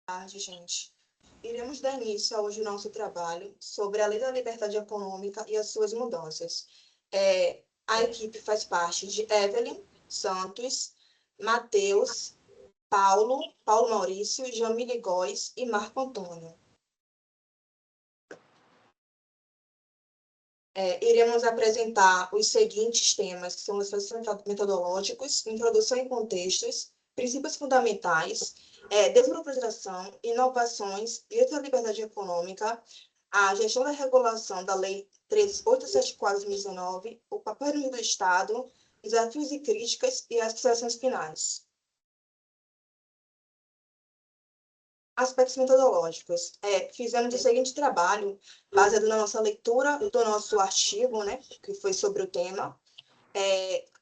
Tarde, gente. Iremos dar início hoje ao nosso trabalho sobre a Lei da Liberdade Econômica e as suas mudanças. A equipe faz parte de Evelyn Santos, Matheus, Paulo Maurício, Jamile Góes e Marco Antônio. Iremos apresentar os seguintes temas, que são os metodológicos, introdução em contextos, princípios fundamentais, desburocratização, inovações, direito da liberdade econômica, a gestão da regulação da Lei 13.874/2019, o papel do Estado, desafios e críticas e as considerações finais. Aspectos metodológicos. Fizemos o seguinte trabalho, baseado na nossa leitura do nosso artigo, né, que foi sobre o tema,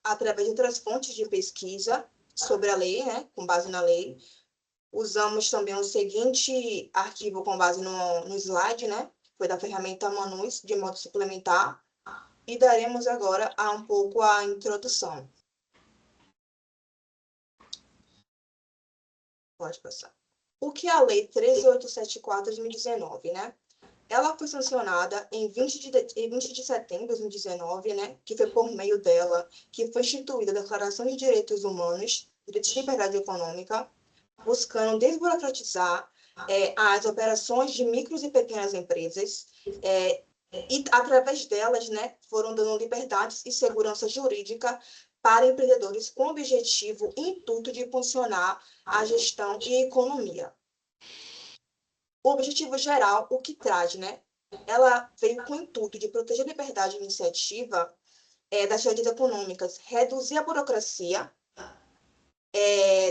através de outras fontes de pesquisa sobre a lei, né, com base na lei. Usamos também o seguinte arquivo com base no slide, né, que foi da ferramenta Manus, de modo suplementar, e daremos agora um pouco a introdução. Pode passar. O que é a Lei 13.874/2019, né? Ela foi sancionada em 20 de setembro de 2019, né? Que foi por meio dela que foi instituída a Declaração de Direitos Humanos, Direitos de Liberdade Econômica, buscando desburocratizar as operações de micros e pequenas empresas, e através delas, né, foram dando liberdades e segurança jurídica para empreendedores com o objetivo e intuito de funcionar a gestão e economia. O objetivo geral, o que traz, né? Ela veio com o intuito de proteger a liberdade de iniciativa das atividades econômicas, reduzir a burocracia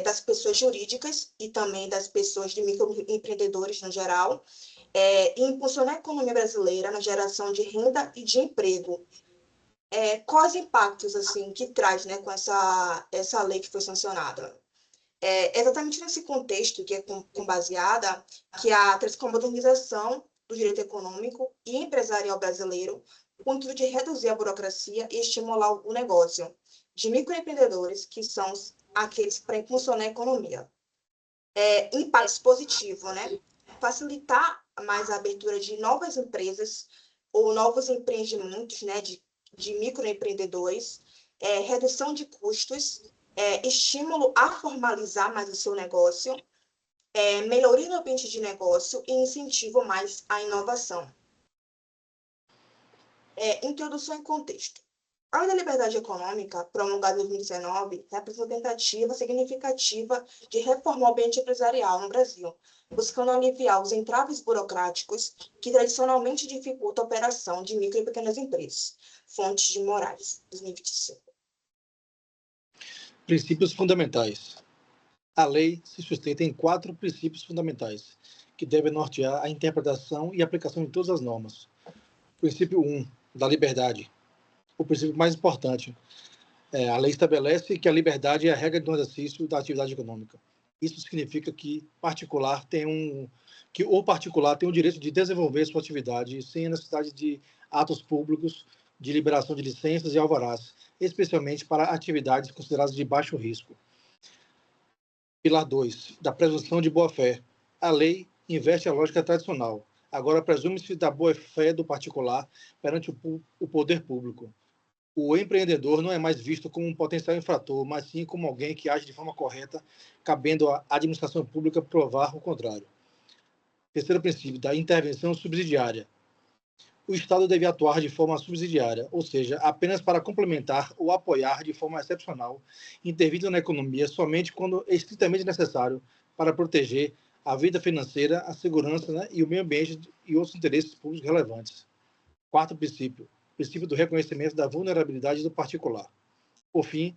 das pessoas jurídicas e também das pessoas de microempreendedores no geral, e impulsionar a economia brasileira na geração de renda e de emprego. Quais impactos assim que traz, né, com essa lei que foi sancionada? Exatamente nesse contexto que é com baseada, que traz com a modernização do direito econômico e empresarial brasileiro, com o intuito de reduzir a burocracia e estimular o negócio de microempreendedores, que são aqueles para impulsionar a economia. Impactos positivos, né? Facilitar mais a abertura de novas empresas ou novos empreendimentos, né, de microempreendedores, redução de custos, estímulo a formalizar mais o seu negócio, melhoria no ambiente de negócio e incentivo mais à inovação. Introdução em contexto. A Lei da Liberdade Econômica, promulgada em 2019, representa uma tentativa significativa de reformar o ambiente empresarial no Brasil, buscando aliviar os entraves burocráticos que tradicionalmente dificultam a operação de micro e pequenas empresas. Fontes de Moraes, 2025. Princípios fundamentais. A lei se sustenta em 4 princípios fundamentais, que devem nortear a interpretação e aplicação de todas as normas. Princípio 1, da liberdade. O princípio mais importante. A lei estabelece que a liberdade é a regra do exercício da atividade econômica. Isso significa que o particular tem o direito de desenvolver sua atividade sem a necessidade de atos públicos, de liberação de licenças e alvarás, especialmente para atividades consideradas de baixo risco. Pilar 2, da presunção de boa-fé. A lei inverte a lógica tradicional. Agora presume-se da boa-fé do particular perante o poder público. O empreendedor não é mais visto como um potencial infrator, mas sim como alguém que age de forma correta, cabendo à administração pública provar o contrário. Terceiro princípio, da intervenção subsidiária. O Estado deve atuar de forma subsidiária, ou seja, apenas para complementar ou apoiar de forma excepcional, intervindo na economia somente quando é estritamente necessário para proteger a vida financeira, a segurança, né, e o meio ambiente e outros interesses públicos relevantes. Quarto princípio do reconhecimento da vulnerabilidade do particular. Por fim,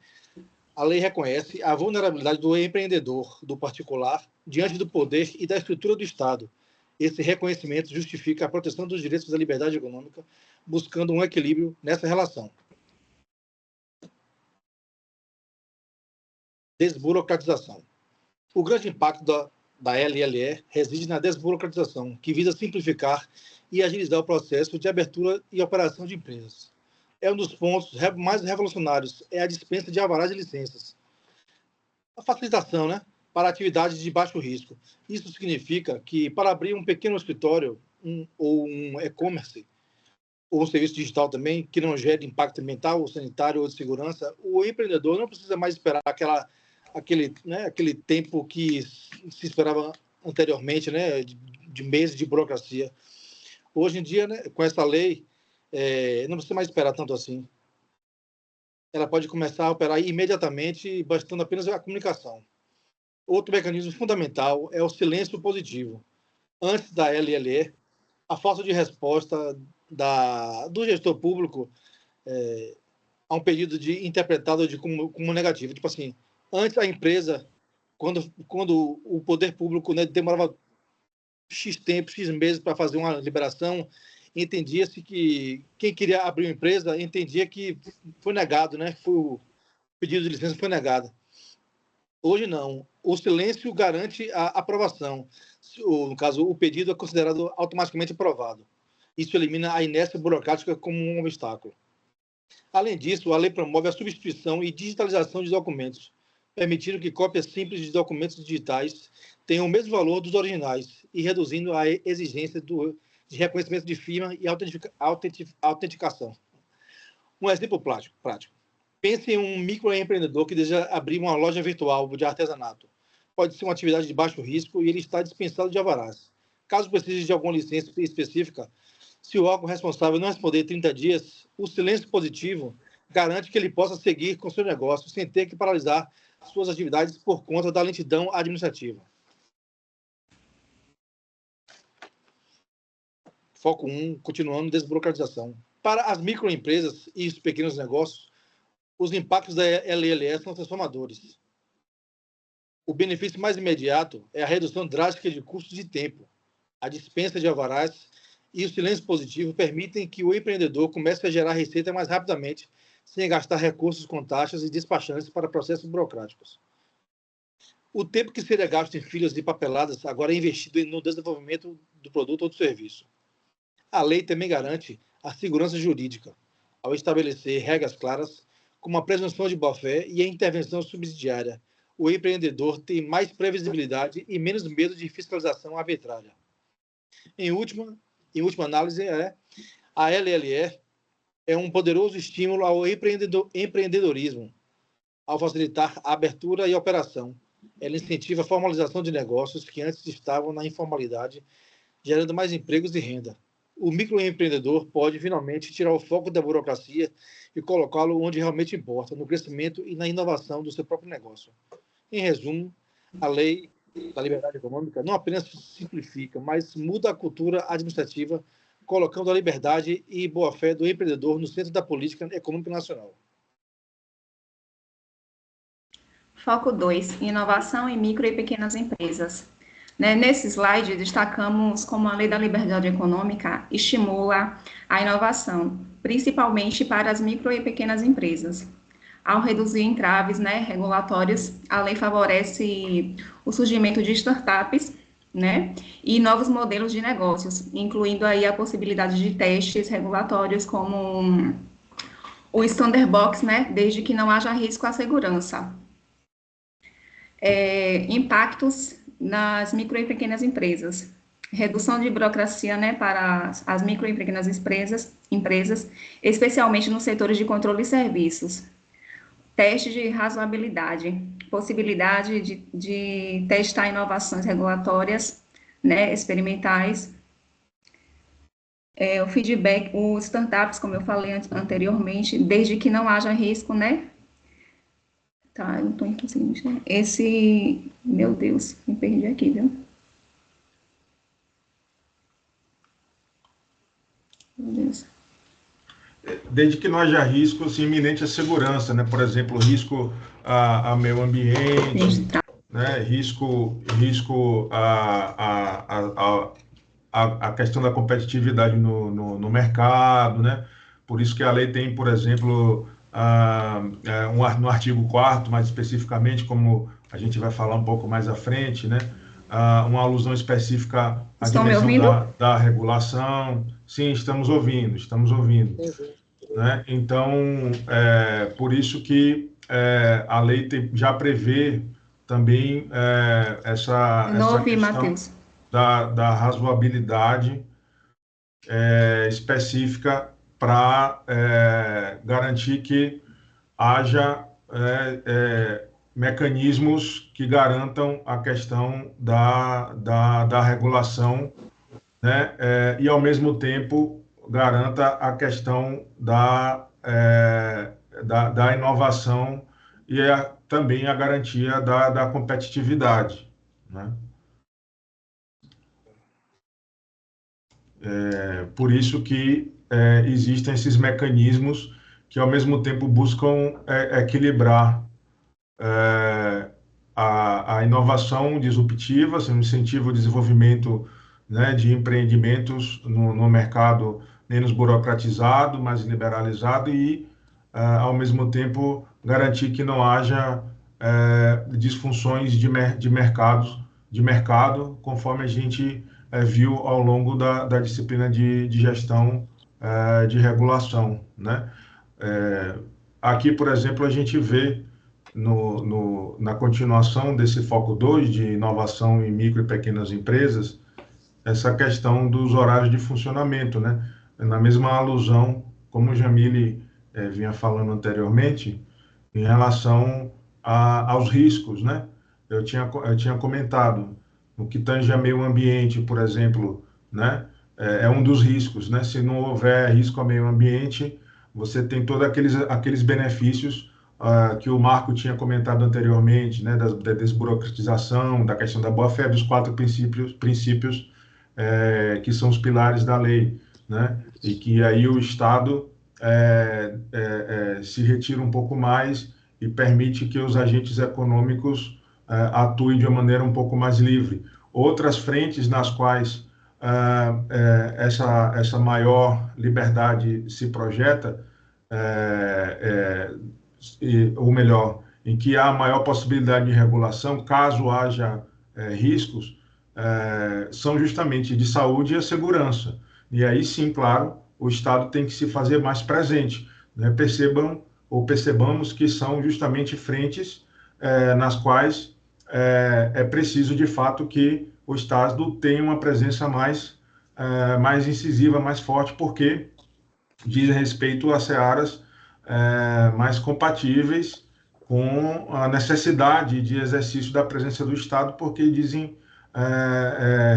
a lei reconhece a vulnerabilidade do empreendedor, do particular, diante do poder e da estrutura do Estado. Esse reconhecimento justifica a proteção dos direitos da liberdade econômica, buscando um equilíbrio nessa relação. Desburocratização. O grande impacto da LLE reside na desburocratização, que visa simplificar e agilizar o processo de abertura e operação de empresas. Um dos pontos mais revolucionários, a dispensa de alvarás de licenças. A facilitação, né? para atividades de baixo risco. Isso significa que, para abrir um pequeno escritório ou um e-commerce, ou um serviço digital também, que não gere impacto ambiental, ou sanitário ou de segurança, o empreendedor não precisa mais esperar aquele tempo que se esperava anteriormente, né, de meses de burocracia. Hoje em dia, né, com essa lei, não precisa mais esperar tanto assim. Ela pode começar a operar imediatamente, bastando apenas a comunicação. Outro mecanismo fundamental é o silêncio positivo. Antes da LLE, a falta de resposta do gestor público a um pedido interpretado como negativo. Tipo assim, antes a empresa, quando o poder público, né, demorava X tempo, X meses para fazer uma liberação, entendia-se que quem queria abrir uma empresa entendia que foi negado, né? O pedido de licença foi negado. Hoje não. O silêncio garante a aprovação. No caso, o pedido é considerado automaticamente aprovado. Isso elimina a inércia burocrática como um obstáculo. Além disso, a lei promove a substituição e digitalização de documentos, permitindo que cópias simples de documentos digitais tenham o mesmo valor dos originais e reduzindo a exigência de reconhecimento de firma e autenticação. Um exemplo prático. Pense em um microempreendedor que deseja abrir uma loja virtual de artesanato. Pode ser uma atividade de baixo risco e ele está dispensado de alvarás. Caso precise de alguma licença específica, se o órgão responsável não responder em 30 dias, o silêncio positivo garante que ele possa seguir com seu negócio sem ter que paralisar suas atividades por conta da lentidão administrativa. Foco 1, continuando desburocratização. Para as microempresas e os pequenos negócios, os impactos da LLE são transformadores. O benefício mais imediato é a redução drástica de custos de tempo. A dispensa de alvarás e o silêncio positivo permitem que o empreendedor comece a gerar receita mais rapidamente, sem gastar recursos com taxas e despachantes para processos burocráticos. O tempo que seria gasto em filas e papeladas agora é investido no desenvolvimento do produto ou do serviço. A lei também garante a segurança jurídica, ao estabelecer regras claras, como a presunção de boa-fé e a intervenção subsidiária. O empreendedor tem mais previsibilidade e menos medo de fiscalização arbitrária. Em última análise, a LLE é um poderoso estímulo ao empreendedorismo, ao facilitar a abertura e a operação. Ela incentiva a formalização de negócios que antes estavam na informalidade, gerando mais empregos e renda. O microempreendedor pode, finalmente, tirar o foco da burocracia e colocá-lo onde realmente importa, no crescimento e na inovação do seu próprio negócio. Em resumo, a lei da liberdade econômica não apenas simplifica, mas muda a cultura administrativa, colocando a liberdade e boa-fé do empreendedor no centro da política econômica nacional. Foco 2, inovação em micro e pequenas empresas. Nesse slide, destacamos como a Lei da Liberdade Econômica estimula a inovação, principalmente para as micro e pequenas empresas. Ao reduzir entraves regulatórios, a lei favorece o surgimento de startups e novos modelos de negócios, incluindo aí a possibilidade de testes regulatórios como o Standard Box, desde que não haja risco à segurança. Impactos nas micro e pequenas empresas. Redução de burocracia para as micro e pequenas empresas, especialmente nos setores de controle e serviços. Teste de razoabilidade, possibilidade de testar inovações regulatórias, experimentais. O feedback, os startups, como eu falei anteriormente, desde que não haja risco, Tá, eu não estou conseguindo enxergar. Meu Deus, me perdi aqui, viu? Meu Deus. Desde que não haja riscos iminentes à segurança, Por exemplo, risco ao meio ambiente, risco à questão da competitividade no mercado, Por isso que a lei tem, por exemplo, no artigo 4º, mais especificamente, como a gente vai falar um pouco mais à frente, uma alusão específica à dimensão da regulação. Sim, estamos ouvindo. Então, por isso que a lei já prevê também essa Não ouvi, questão Matheus. da razoabilidade específica para garantir que haja mecanismos que garantam a questão da regulação, né? E, ao mesmo tempo, garanta a questão da inovação e também a garantia da competitividade, né? Por isso que existem esses mecanismos que, ao mesmo tempo, buscam equilibrar a inovação disruptiva, assim, um incentivo ao desenvolvimento, né, de empreendimentos no mercado menos burocratizado, mais liberalizado e, ao mesmo tempo, garantir que não haja disfunções de mercado, conforme a gente viu ao longo da disciplina de gestão de regulação, né? Aqui, por exemplo, a gente vê na continuação desse foco 2 de inovação em micro e pequenas empresas, essa questão dos horários de funcionamento, né? Na mesma alusão, como o Jamile vinha falando anteriormente, em relação aos riscos, né? Eu tinha comentado, no que tange a meio ambiente, por exemplo, né? É um dos riscos, né? Se não houver risco ao meio ambiente, você tem todos aqueles benefícios que o Marco tinha comentado anteriormente, né? Da desburocratização, da questão da boa-fé, dos 4 princípios que são os pilares da lei, né? E que aí o Estado se retira um pouco mais e permite que os agentes econômicos atuem de uma maneira um pouco mais livre. Outras frentes nas quais essa maior liberdade se projeta, ou melhor, em que há maior possibilidade de regulação, caso haja riscos, são justamente de saúde e a segurança. E aí sim, claro, o Estado tem que se fazer mais presente, né? Percebamos que são justamente frentes nas quais é preciso, de fato, que o Estado tenha uma presença mais incisiva, mais forte, porque diz respeito a searas mais compatíveis com a necessidade de exercício da presença do Estado, porque dizem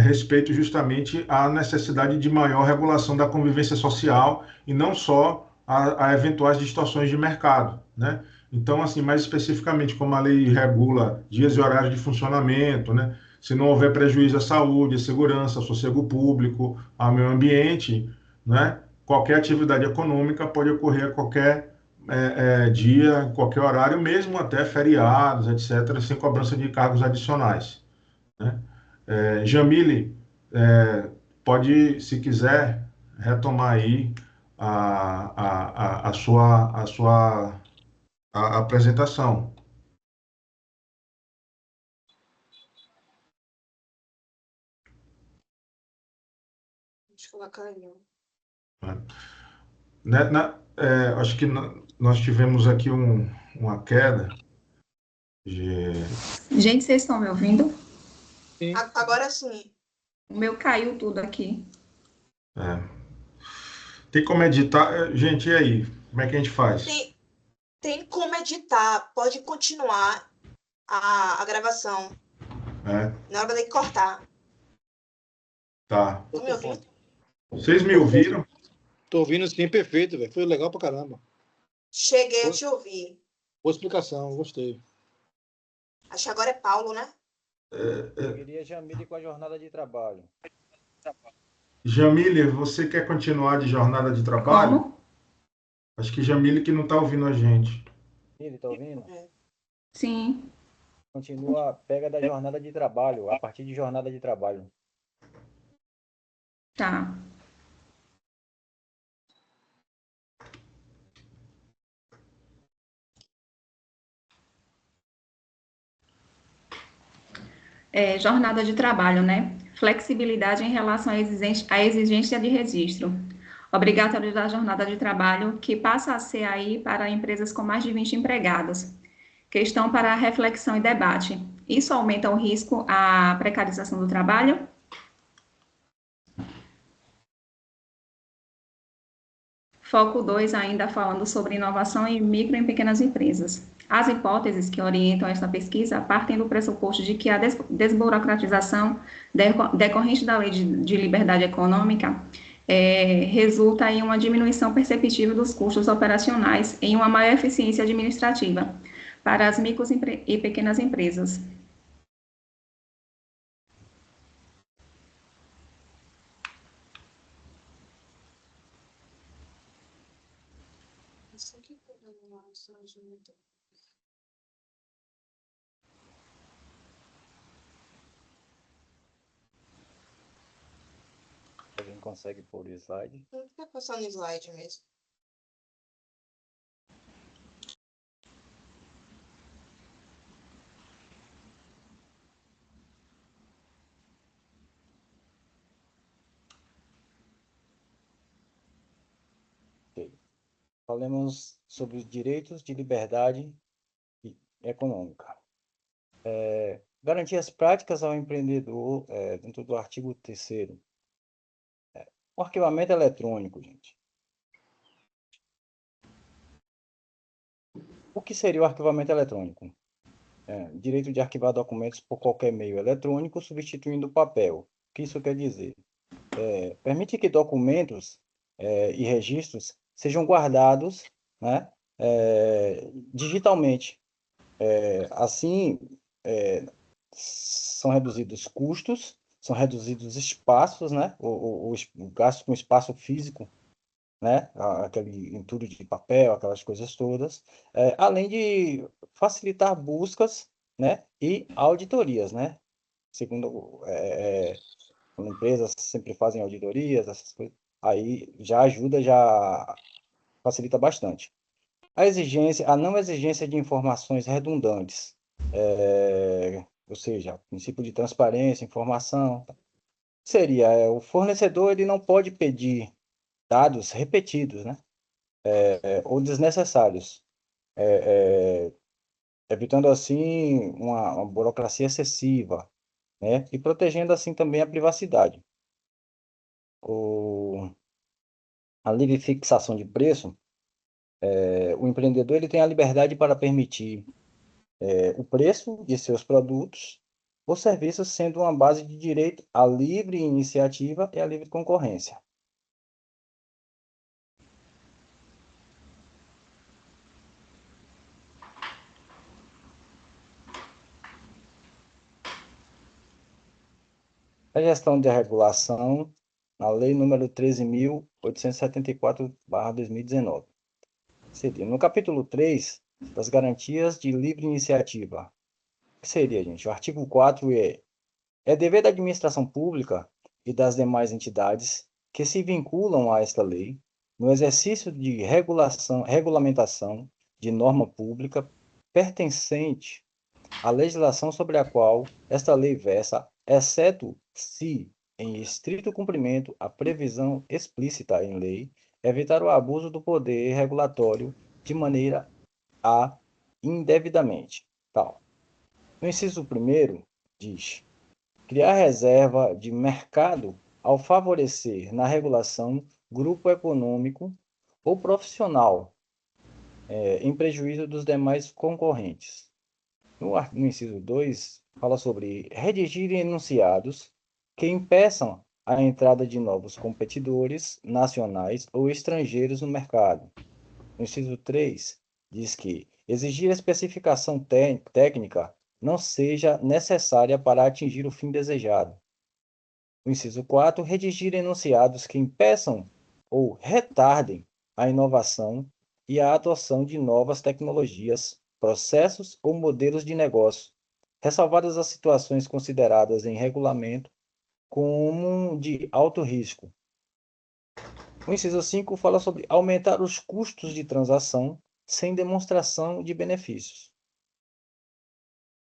respeito justamente à necessidade de maior regulação da convivência social e não só a eventuais distorções de mercado, né? Então, assim, mais especificamente, como a lei regula dias e horários de funcionamento, né? Se não houver prejuízo à saúde, à segurança, ao sossego público, ao meio ambiente, né? Qualquer atividade econômica pode ocorrer a qualquer dia, qualquer horário, mesmo até feriados, etc., sem cobrança de cargos adicionais, né? Jamile, pode, se quiser, retomar aí a sua apresentação. Deixa eu colocar aí. Acho que nós tivemos aqui uma queda. Gente, vocês estão me ouvindo? Sim. Agora sim. O meu caiu tudo aqui. Tem como editar? Gente, e aí? Como é que a gente faz? Tem como editar. Pode continuar a gravação. Na hora de cortar. Tá. Estão me ouvindo? Vocês me ouviram? Tô ouvindo sim, perfeito, velho. Foi legal pra caramba. Cheguei a te ouvir. Boa explicação, gostei. Acho que agora é Paulo, né? Eu queria Jamile com a jornada de trabalho. Jamile, você quer continuar de jornada de trabalho? Como? Acho que Jamile que não está ouvindo a gente. Ele tá ouvindo? Sim. Continua, pega da jornada de trabalho, a partir de jornada de trabalho. Tá. Jornada de trabalho, né? Flexibilidade em relação à exigência de registro. Obrigatório da jornada de trabalho, que passa a ser aí para empresas com mais de 20 empregados. Questão para reflexão e debate. Isso aumenta o risco à precarização do trabalho? Foco 2, ainda falando sobre inovação em micro e pequenas empresas. As hipóteses que orientam esta pesquisa partem do pressuposto de que a desburocratização decorrente da Lei de Liberdade Econômica resulta em uma diminuição perceptível dos custos operacionais e uma maior eficiência administrativa para as micro e pequenas empresas. Alguém consegue pôr o slide? Não fica passando no slide mesmo. Ok. Falemos sobre os direitos de liberdade econômica. Garantias práticas ao empreendedor, dentro do artigo 3º. O arquivamento eletrônico, gente. O que seria o arquivamento eletrônico? Direito de arquivar documentos por qualquer meio eletrônico, substituindo o papel. O que isso quer dizer? Permite que documentos e registros sejam guardados, né, digitalmente. Assim, são reduzidos custos, são reduzidos espaços, né, o gasto com espaço físico, né, aquele entulho de papel, aquelas coisas todas, além de facilitar buscas, né, e auditorias, né, segundo empresas sempre fazem auditorias, essas coisas, aí já ajuda, já facilita bastante. A não exigência de informações redundantes, ou seja, princípio de transparência, informação, seria o fornecedor ele não pode pedir dados repetidos, né? Ou desnecessários, evitando assim uma burocracia excessiva, né? E protegendo assim também a privacidade. A livre fixação de preço, o empreendedor ele tem a liberdade para permitir o preço de seus produtos ou serviços, sendo uma base de direito à livre iniciativa e à livre concorrência. A gestão de regulação, na Lei nº 13.874/2019. Seria no capítulo 3 das garantias de livre iniciativa. Que seria, gente? O artigo 4 é dever da administração pública e das demais entidades que se vinculam a esta lei, no exercício de regulamentação de norma pública pertencente à legislação sobre a qual esta lei versa, exceto se, em estrito cumprimento a previsão explícita em lei, evitar o abuso do poder regulatório de maneira a indevidamente. Tal. No inciso 1º, diz: criar reserva de mercado ao favorecer na regulação grupo econômico ou profissional, em prejuízo dos demais concorrentes. No inciso 2, fala sobre redigir enunciados que impeçam a entrada de novos competidores nacionais ou estrangeiros no mercado. No inciso 3, diz que exigir especificação técnica não seja necessária para atingir o fim desejado. No inciso 4, redigir enunciados que impeçam ou retardem a inovação e a adoção de novas tecnologias, processos ou modelos de negócio, ressalvadas as situações consideradas em regulamento como de alto risco. O inciso 5 fala sobre aumentar os custos de transação sem demonstração de benefícios.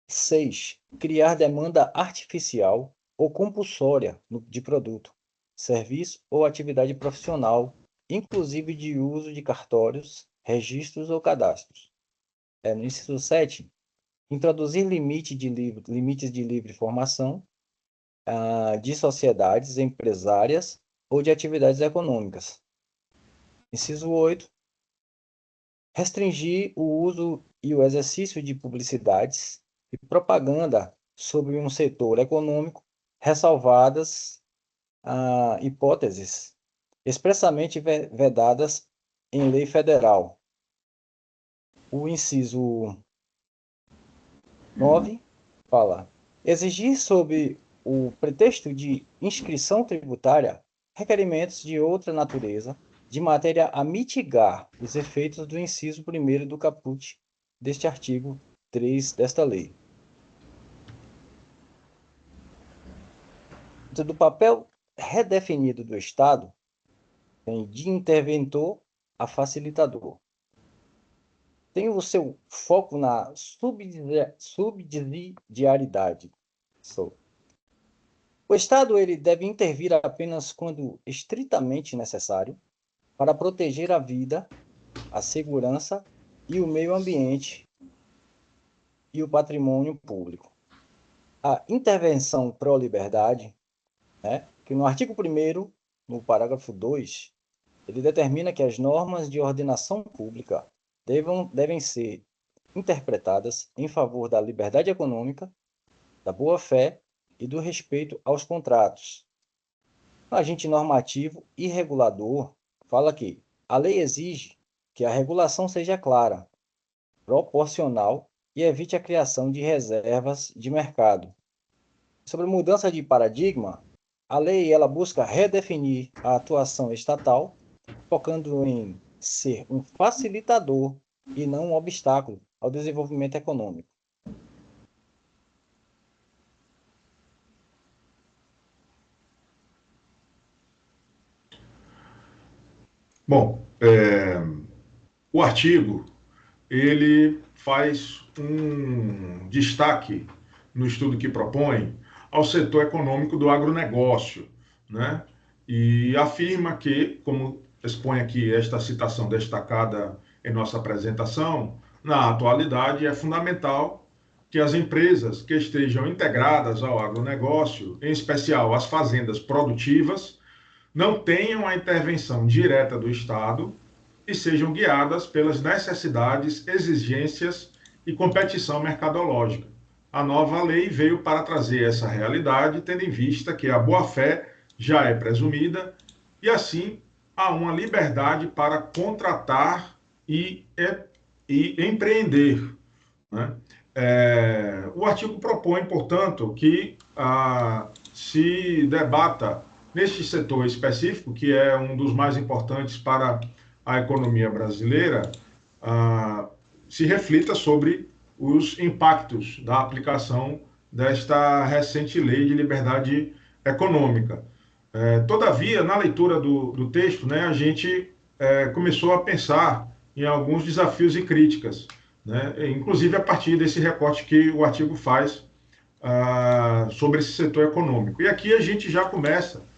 6. Criar demanda artificial ou compulsória de produto, serviço ou atividade profissional, inclusive de uso de cartórios, registros ou cadastros. No inciso 7, introduzir limites de livre formação de sociedades empresárias ou de atividades econômicas. Inciso 8. Restringir o uso e o exercício de publicidades e propaganda sobre um setor econômico, ressalvadas hipóteses expressamente vedadas em lei federal. O inciso 9 fala: exigir sob o pretexto de inscrição tributária requerimentos de outra natureza, de matéria a mitigar os efeitos do inciso 1º do caput deste artigo 3 desta lei. Do papel redefinido do Estado, tem de interventor a facilitador. Tem o seu foco na subsidiariedade. O Estado ele deve intervir apenas quando estritamente necessário para proteger a vida, a segurança e o meio ambiente e o patrimônio público. A intervenção pró-liberdade, que no artigo 1º, no parágrafo 2, ele determina que as normas de ordenação pública devem ser interpretadas em favor da liberdade econômica, da boa-fé e do respeito aos contratos. O agente normativo e regulador fala que a lei exige que a regulação seja clara, proporcional e evite a criação de reservas de mercado. Sobre mudança de paradigma, a lei ela busca redefinir a atuação estatal, focando em ser um facilitador e não um obstáculo ao desenvolvimento econômico. Bom, o artigo ele faz um destaque no estudo que propõe ao setor econômico do agronegócio, né? E afirma que, como expõe aqui esta citação destacada em nossa apresentação, na atualidade é fundamental que as empresas que estejam integradas ao agronegócio, em especial as fazendas produtivas, não tenham a intervenção direta do Estado e sejam guiadas pelas necessidades, exigências e competição mercadológica. A nova lei veio para trazer essa realidade, tendo em vista que a boa-fé já é presumida e, assim, há uma liberdade para contratar e empreender, né? O artigo propõe, portanto, que se debata neste setor específico, que é um dos mais importantes para a economia brasileira, se reflita sobre os impactos da aplicação desta recente lei de liberdade econômica. Todavia, na leitura do texto, né, a gente começou a pensar em alguns desafios e críticas, né, inclusive a partir desse recorte que o artigo faz sobre esse setor econômico. E aqui a gente já começa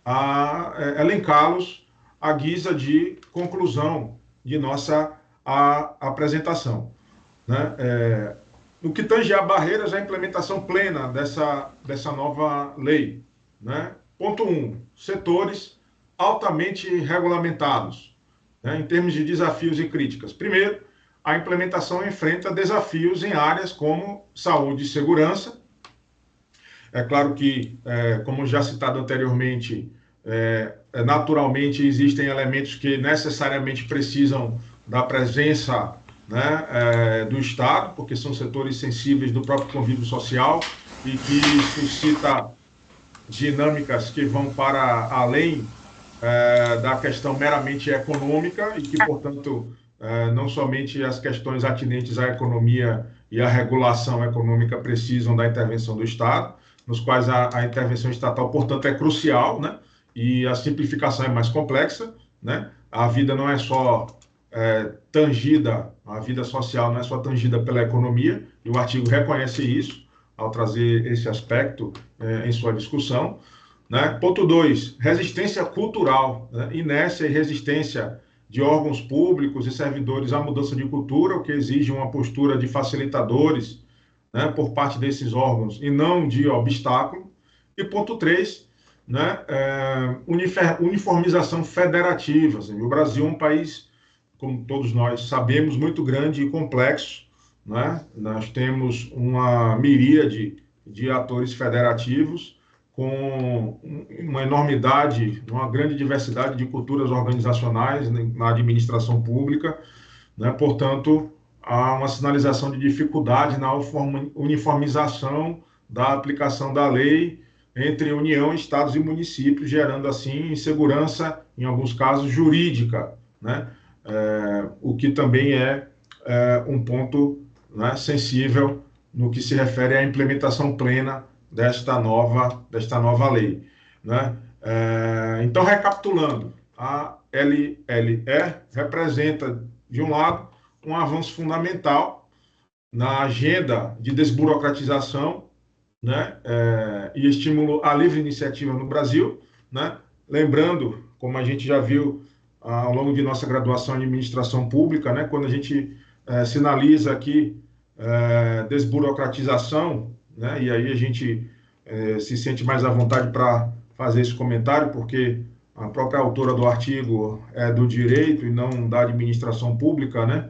a elencá-los à guisa de conclusão de nossa apresentação, né? No que tange a barreiras à implementação plena dessa nova lei, né? Ponto 1, setores altamente regulamentados, né, em termos de desafios e críticas. Primeiro, a implementação enfrenta desafios em áreas como saúde e segurança. É claro que, como já citado anteriormente, naturalmente existem elementos que necessariamente precisam da presença, né, do Estado, porque são setores sensíveis do próprio convívio social e que suscita dinâmicas que vão para além da questão meramente econômica e que, portanto, não somente as questões atinentes à economia e à regulação econômica precisam da intervenção do Estado, nos quais a intervenção estatal, portanto, é crucial, né? E a simplificação é mais complexa, né? A vida não é só tangida, a vida social não é só tangida pela economia, e o artigo reconhece isso ao trazer esse aspecto em sua discussão, né? Ponto 2, resistência cultural, né? Inércia e resistência de órgãos públicos e servidores à mudança de cultura, o que exige uma postura de facilitadores né, por parte desses órgãos e não de obstáculo. E ponto 3, né, uniformização federativa. Assim, o Brasil é um país, como todos nós sabemos, muito grande e complexo, né? Nós temos uma miríade de atores federativos com uma enormidade, uma grande diversidade de culturas organizacionais na administração pública, né? Portanto, há uma sinalização de dificuldade na uniformização da aplicação da lei entre União, Estados e municípios, gerando, assim, insegurança, em alguns casos, jurídica, né? O que também é um ponto, né, sensível no que se refere à implementação plena desta nova lei, né? Então, recapitulando, a LLE representa, de um lado, um avanço fundamental na agenda de desburocratização, né, e estímulo à livre iniciativa no Brasil, né? Lembrando, como a gente já viu ao longo de nossa graduação em administração pública, né, quando a gente sinaliza aqui desburocratização, né, e aí a gente se sente mais à vontade para fazer esse comentário, porque a própria autora do artigo é do direito e não da administração pública, né?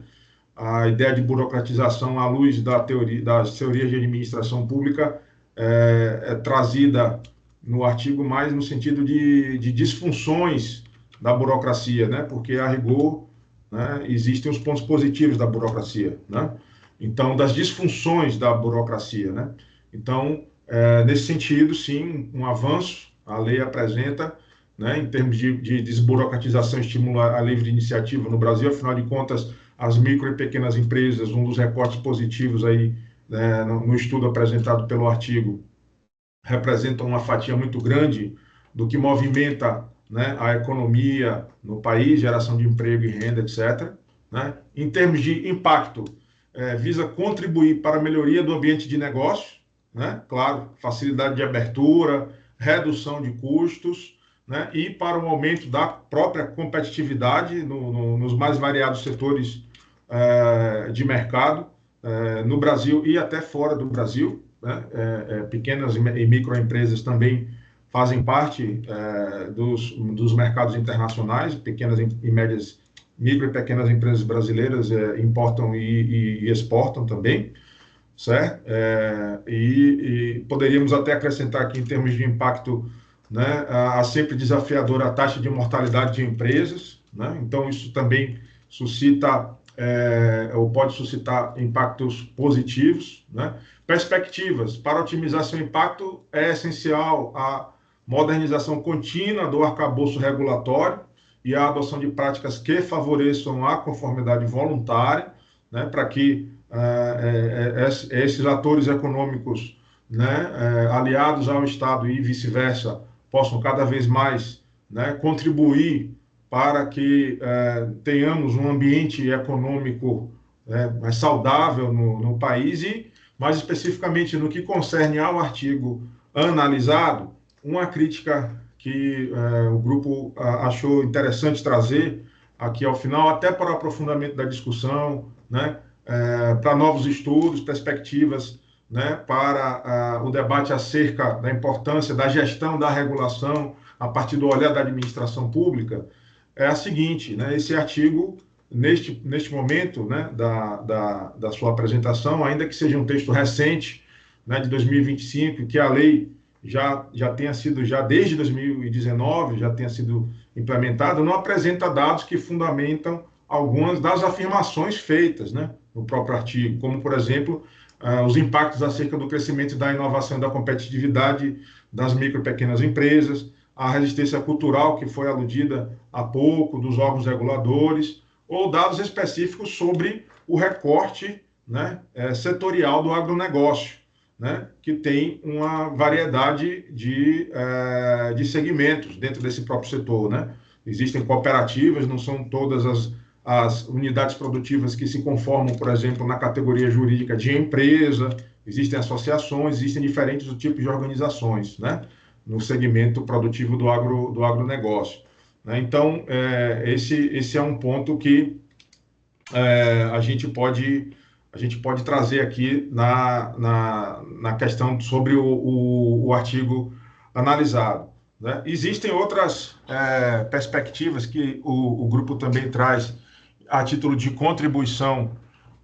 A ideia de burocratização à luz das teorias de administração pública é trazida no artigo mais no sentido de disfunções da burocracia, né? Porque, a rigor, né, existem os pontos positivos da burocracia, né? Então, das disfunções da burocracia, né? Então, nesse sentido, sim, um avanço a lei apresenta, né, em termos de desburocratização e estímulo à livre iniciativa no Brasil. Afinal de contas, as micro e pequenas empresas, um dos recortes positivos aí, né, no estudo apresentado pelo artigo, representam uma fatia muito grande do que movimenta, né, a economia no país, geração de emprego e renda, etc., né? Em termos de impacto, visa contribuir para a melhoria do ambiente de negócio, né? Claro, facilidade de abertura, redução de custos, né? E para o aumento da própria competitividade nos mais variados setores de mercado, no Brasil e até fora do Brasil, né? Pequenas e microempresas também fazem parte dos mercados internacionais, pequenas e médias, micro e pequenas empresas brasileiras importam e exportam também, certo? E poderíamos até acrescentar aqui, em termos de impacto, né, a sempre desafiadora a taxa de mortalidade de empresas, né? Então, isso também suscita, ou pode suscitar, impactos positivos, né? Perspectivas para otimizar seu impacto: é essencial a modernização contínua do arcabouço regulatório e a adoção de práticas que favoreçam a conformidade voluntária, né, para que esses atores econômicos, né, aliados ao Estado e vice-versa, possam cada vez mais, né, contribuir para que tenhamos um ambiente econômico mais saudável no país. E, mais especificamente, no que concerne ao artigo analisado, uma crítica que o grupo achou interessante trazer aqui ao final, até para o aprofundamento da discussão, né, para novos estudos, perspectivas, né, para o debate acerca da importância da gestão da regulação a partir do olhar da administração pública, é a seguinte, né: esse artigo, neste momento, né, da sua apresentação, ainda que seja um texto recente, né, de 2025, que a lei já tenha sido, já desde 2019, já tenha sido implementada, não apresenta dados que fundamentam algumas das afirmações feitas, né, no próprio artigo, como, por exemplo, os impactos acerca do crescimento da inovação e da competitividade das micro e pequenas empresas, a resistência cultural, que foi aludida há pouco, dos órgãos reguladores, ou dados específicos sobre o recorte, né, setorial do agronegócio, né, que tem uma variedade de segmentos dentro desse próprio setor, né? Existem cooperativas, não são todas as unidades produtivas que se conformam, por exemplo, na categoria jurídica de empresa, existem associações, existem diferentes tipos de organizações, né, no segmento produtivo do agronegócio, né? Então, esse é um ponto que a gente pode a gente pode trazer aqui na questão sobre o artigo analisado, né? Existem outras perspectivas que o grupo também traz a título de contribuição,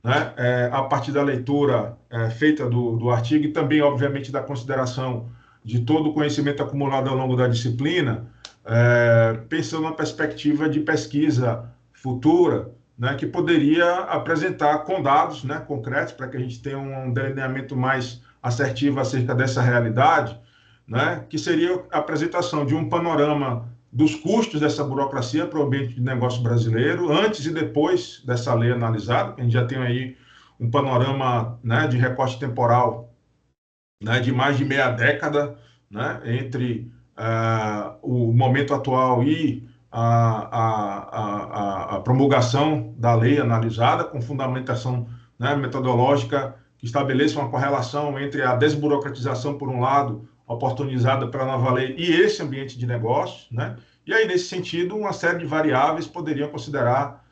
né? A partir da leitura feita do artigo e também, obviamente, da consideração de todo o conhecimento acumulado ao longo da disciplina, pensando na perspectiva de pesquisa futura, né, que poderia apresentar com dados, né, concretos, para que a gente tenha um delineamento mais assertivo acerca dessa realidade, né, que seria a apresentação de um panorama dos custos dessa burocracia para o ambiente de negócio brasileiro, antes e depois dessa lei analisada. A gente já tem aí um panorama, né, de recorte temporal, né, de mais de meia década, né, entre o momento atual e a promulgação da lei analisada, com fundamentação, né, metodológica que estabeleça uma correlação entre a desburocratização, por um lado, oportunizada pela nova lei, e esse ambiente de negócio, né? E aí, nesse sentido, uma série de variáveis poderia considerar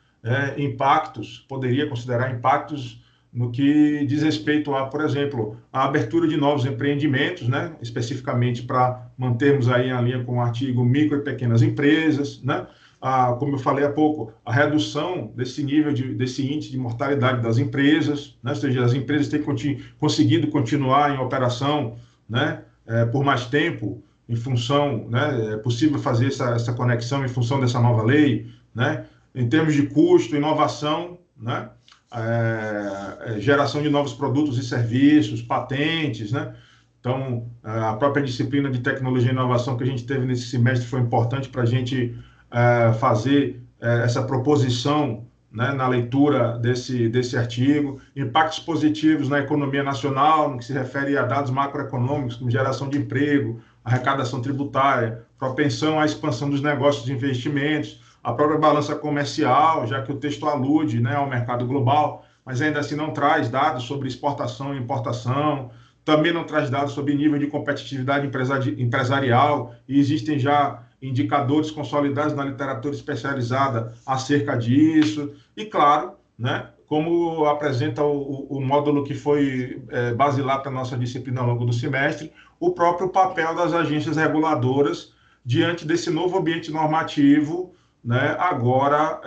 impactos no que diz respeito a, por exemplo, a abertura de novos empreendimentos, né? Especificamente para mantermos aí a linha com o artigo micro e pequenas empresas, né? Como eu falei há pouco, a redução desse nível, desse índice de mortalidade das empresas, né? Ou seja, as empresas têm conseguido continuar em operação, né? Por mais tempo, em função, né? É possível fazer essa conexão em função dessa nova lei, né? Em termos de custo, inovação, né? Geração de novos produtos e serviços, patentes, né? Então, a própria disciplina de tecnologia e inovação que a gente teve nesse semestre foi importante para a gente fazer essa proposição, né, na leitura desse artigo. Impactos positivos na economia nacional, no que se refere a dados macroeconômicos, como geração de emprego, arrecadação tributária, propensão à expansão dos negócios e investimentos, a própria balança comercial, já que o texto alude, né, ao mercado global, mas ainda assim não traz dados sobre exportação e importação, também não traz dados sobre nível de competitividade empresarial, e existem já indicadores consolidados na literatura especializada acerca disso, e claro, né, como apresenta o módulo que foi basilar para a nossa disciplina ao longo do semestre, o próprio papel das agências reguladoras diante desse novo ambiente normativo, né, agora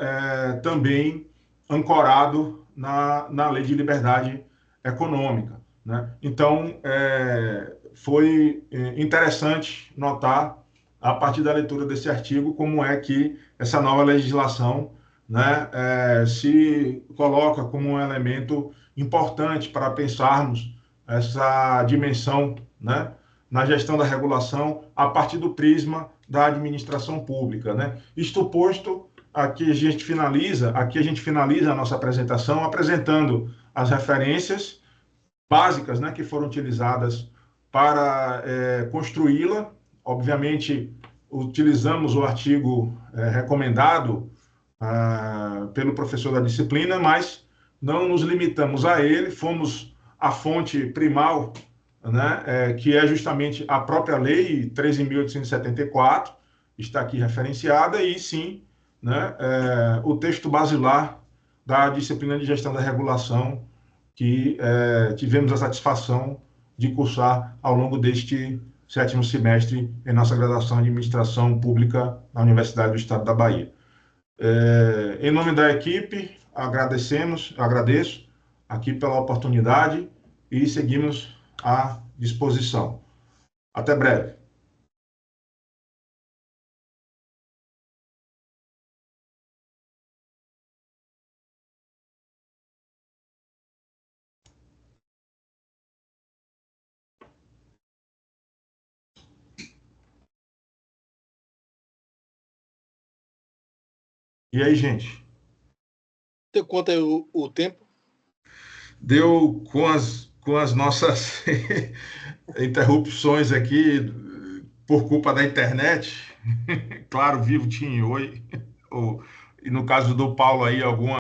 também ancorado na Lei de Liberdade Econômica, né? Então, foi interessante notar, a partir da leitura desse artigo, como é que essa nova legislação, né, se coloca como um elemento importante para pensarmos essa dimensão, né, na gestão da regulação a partir do prisma da administração pública, né? Isto posto, aqui a gente finaliza a nossa apresentação apresentando as referências básicas, né, que foram utilizadas para construí-la. Obviamente, utilizamos o artigo recomendado pelo professor da disciplina, mas não nos limitamos a ele, fomos à fonte primal, né, que é justamente a própria lei 13.874, está aqui referenciada, e sim, né, o texto basilar da disciplina de gestão da regulação, que tivemos a satisfação de cursar ao longo deste 7º semestre em nossa graduação em Administração Pública na Universidade do Estado da Bahia. Em nome da equipe, agradeço aqui pela oportunidade e seguimos à disposição. Até breve. E aí, gente? Deu conta aí o tempo? Deu com as nossas interrupções aqui por culpa da internet. Claro, vivo tinha oi. E no caso do Paulo aí, alguma